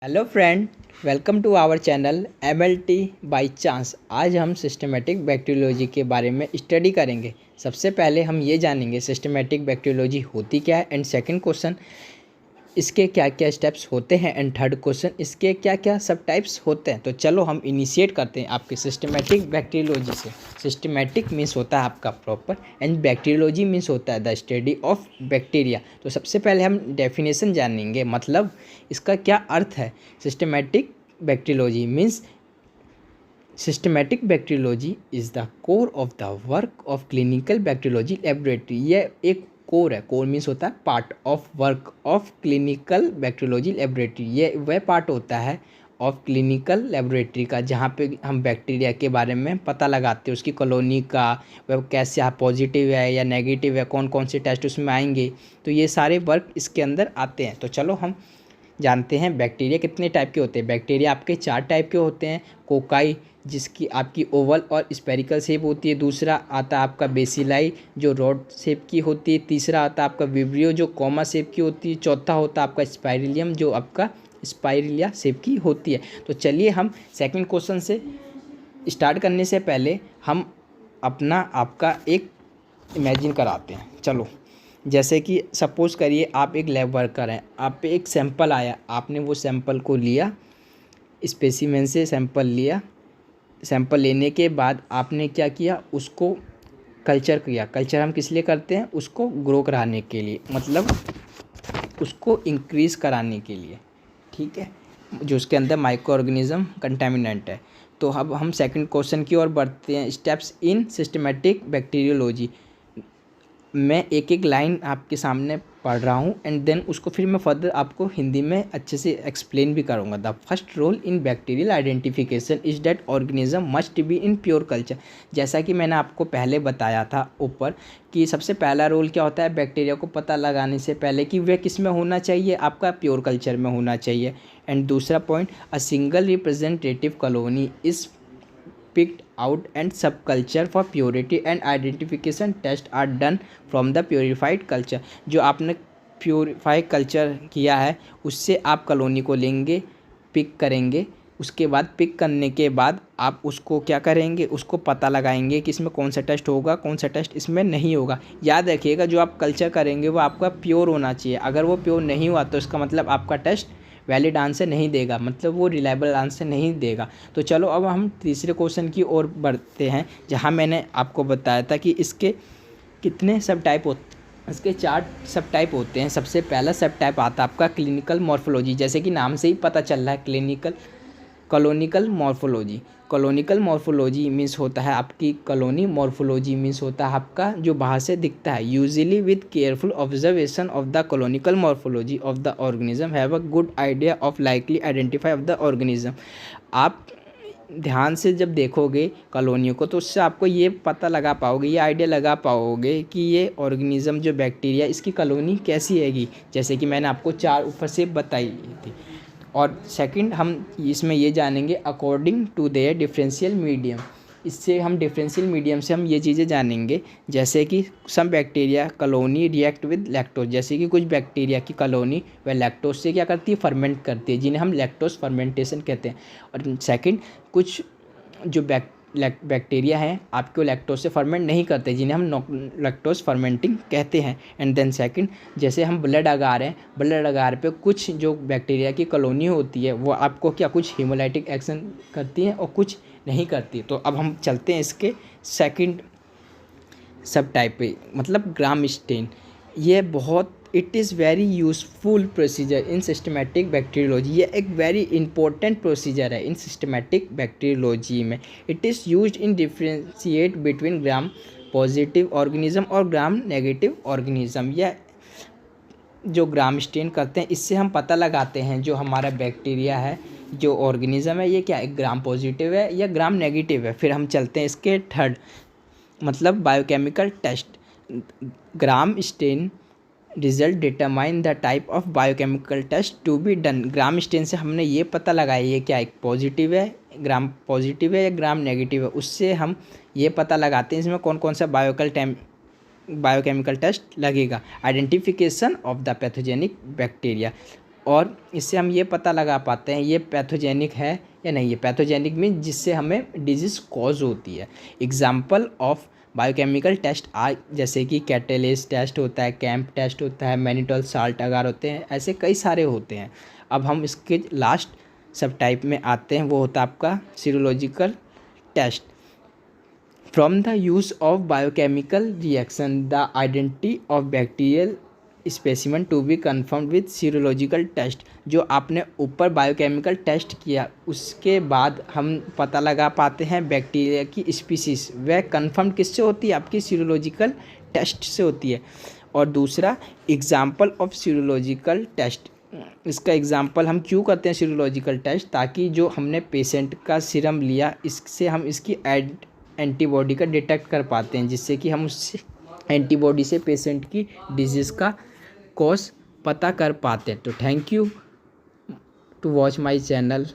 Hello friend, welcome to our channel MLT by chance. आज हम systematic bacteriology के बारे में स्टडी करेंगे। सबसे पहले हम ये जानेंगे सिस्टमेटिक बैक्टीरियोलॉजी होती क्या है, एंड सेकंड क्वेश्चन इसके क्या क्या स्टेप्स होते हैं, एंड थर्ड क्वेश्चन इसके क्या क्या सब टाइप्स होते हैं। तो चलो हम इनिशिएट करते हैं आपके सिस्टमेटिक बैक्टीरियोलॉजी से। सिस्टमेटिक मीन्स होता है आपका प्रॉपर, एंड बैक्टीरियोलॉजी मीन्स होता है द स्टडी ऑफ बैक्टीरिया। तो सबसे पहले हम डेफिनेशन जानेंगे, मतलब इसका क्या अर्थ है। Systematic bacteriology means systematic bacteriology is the core of the work of clinical bacteriology laboratory. ये एक कोर है। कोर मीन्स होता है part of work of clinical bacteriology laboratory. ये वह पार्ट होता है ऑफ क्लिनिकल लेबोरेटरी का जहाँ पे हम बैक्टीरिया के बारे में पता लगाते हैं, उसकी कॉलोनी का, वह कैसे पॉजिटिव है या नेगेटिव है, कौन कौन से टेस्ट उसमें आएंगे। तो ये सारे वर्क इसके अंदर आते हैं। तो चलो हम जानते हैं बैक्टीरिया कितने टाइप के होते हैं। बैक्टीरिया आपके 4 टाइप के होते हैं। कोकाई, जिसकी आपकी ओवल और स्पेरिकल शेप होती है। दूसरा आता है आपका बेसिलाई, जो रॉड शेप की होती है। तीसरा आता है आपका विब्रियो, जो कॉमा शेप की होती है। चौथा होता है आपका स्पाइरिलियम, जो आपका स्पाइरिलिया शेप की होती है। तो चलिए हम सेकंड क्वेश्चन से स्टार्ट करने से पहले हम अपना आपका एक इमेजिन कराते हैं। चलो, जैसे कि सपोज़ करिए आप एक लैब वर्कर हैं, आप पे एक सैंपल आया, आपने वो सैंपल को लिया, स्पेसिमेन से सैंपल लिया। सैंपल लेने के बाद आपने क्या किया, उसको कल्चर किया। कल्चर हम किस लिए करते हैं, उसको ग्रो कराने के लिए, मतलब उसको इंक्रीज़ कराने के लिए, ठीक है, जो उसके अंदर माइक्रो ऑर्गेनिज्म कंटेमिनेंट है। तो अब हम सेकंड क्वेश्चन की ओर बढ़ते हैं। Steps in systematic bacteriology. मैं एक एक लाइन आपके सामने पढ़ रहा हूँ, एंड देन उसको फिर मैं फर्दर आपको हिंदी में अच्छे से एक्सप्लेन भी करूँगा। The first rule in bacterial identification is that organism must be in pure culture. जैसा कि मैंने आपको पहले बताया था ऊपर कि सबसे पहला रोल क्या होता है बैक्टीरिया को पता लगाने से पहले कि वह किस में होना चाहिए, आपका प्योर कल्चर में होना चाहिए। एंड दूसरा point, a single representative colony is picked out and subculture for purity and identification tests are done from the purified culture। जो आपने प्योरीफाई कल्चर किया है उससे आप कॉलोनी को लेंगे, पिक करेंगे। उसके बाद पिक करने के बाद आप उसको क्या करेंगे, उसको पता लगाएंगे कि इसमें कौन सा टेस्ट होगा, कौन सा टेस्ट इसमें नहीं होगा। याद रखिएगा, जो आप कल्चर करेंगे वो आपका प्योर होना चाहिए। अगर वो प्योर नहीं हुआ तो इसका मतलब आपका टेस्ट वैलिड आंसर नहीं देगा, मतलब वो रिलायबल आंसर नहीं देगा। तो चलो अब हम तीसरे क्वेश्चन की ओर बढ़ते हैं, जहां मैंने आपको बताया था कि इसके कितने सब टाइप होते हैं। इसके 4 सब टाइप होते हैं। सबसे पहला सब टाइप आता है आपका क्लिनिकल मॉर्फोलॉजी। जैसे कि नाम से ही पता चल रहा है, क्लिनिकल कॉलोनिकल मॉर्फोलॉजी। कॉलोनिकल मॉर्फोलॉजी मीन्स होता है आपकी कॉलोनी, मॉर्फोलॉजी मीन्स होता है आपका जो बाहर से दिखता है। Usually with careful observation of the कॉलोनिकल morphology of the organism have a good idea of likely identify of the organism. आप ध्यान से जब देखोगे कॉलोनियों को तो उससे आपको ये पता लगा पाओगे, ये आइडिया लगा पाओगे कि ये ऑर्गेनिज्म जो बैक्टीरिया इसकी कॉलोनी कैसी हैगी, जैसे कि मैंने आपको 4 ऊपर से बताई थी। और सेकंड हम इसमें ये जानेंगे according to their differential medium. इससे हम डिफरेंशियल मीडियम से हम ये चीज़ें जानेंगे, जैसे कि some bacteria colony react with lactose. जैसे कि कुछ बैक्टीरिया की कॉलोनी वह लैक्टोज से क्या करती है, फर्मेंट करती है, जिन्हें हम लैक्टोज फर्मेंटेशन कहते हैं। और सेकंड, कुछ जो बैक्टीरिया हैं आपको लैक्टोज से फर्मेंट नहीं करते, जिन्हें हम लैक्टोज फर्मेंटिंग कहते हैं। एंड देन सेकंड, जैसे हम ब्लड अगार हैं, ब्लड अगार पे कुछ जो बैक्टीरिया की कॉलोनी होती है वो आपको क्या कुछ हीमोलाइटिक एक्शन करती हैं और कुछ नहीं करती। तो अब हम चलते हैं इसके सेकंड सब टाइप पे, मतलब ग्राम स्टेन। ये बहुत it is very useful procedure in systematic bacteriology. ये एक वेरी इंपॉर्टेंट प्रोसीजर है इन सिस्टमेटिक बैक्टीरियोलॉजी में। It is used in differentiate between gram positive organism और ग्राम नेगेटिव ऑर्गेनिज्म। यह जो ग्राम स्टेन करते हैं इससे हम पता लगाते हैं जो हमारा बैक्टीरिया है, जो ऑर्गेनिज्म है, ये क्या है, ग्राम पॉजिटिव है या ग्राम नेगेटिव है। फिर हम चलते हैं इसके थर्ड, मतलब biochemical test. Gram stain result determine the type of biochemical test to be done. Gram stain से हमने ये पता लगाया ये क्या एक पॉजिटिव है, ग्राम पॉजिटिव है या ग्राम नेगेटिव है। उससे हम ये पता लगाते हैं इसमें कौन कौन सा बायोकेमिकल टेस्ट लगेगा। Identification of the pathogenic bacteria. और इससे हम ये पता लगा पाते हैं ये पैथोजेनिक है या नहीं। ये पैथोजेनिक मीन जिससे हमें डिजीज़ कॉज होती है। एग्जाम्पल ऑफ बायोकेमिकल टेस्ट जैसे कि कैटेलिस्ट टेस्ट होता है, कैंप टेस्ट होता है, मैनिटोल साल्ट अगार होते हैं, ऐसे कई सारे होते हैं। अब हम इसके लास्ट सब टाइप में आते हैं, वो होता है आपका serological test. From the use of biochemical reaction the identity of bacterial specimen to be confirmed with serological test. जो आपने ऊपर बायोकेमिकल टेस्ट किया उसके बाद हम पता लगा पाते हैं बैक्टीरिया की स्पीसीज, वह कन्फर्म किससे होती है, आपकी सीरोलॉजिकल टेस्ट से होती है। और दूसरा एग्जाम्पल ऑफ सीरोलॉजिकल टेस्ट, इसका एग्जाम्पल हम क्यों करते हैं सीरोलॉजिकल टेस्ट, ताकि जो हमने पेशेंट का सीरम लिया इससे हम इसकी एंटीबॉडी का डिटेक्ट कर पाते हैं, जिससे कि हम उससे एंटीबॉडी से पेशेंट की डिजीज़ का कॉज पता कर पाते हैं। तो thank you to watch my channel.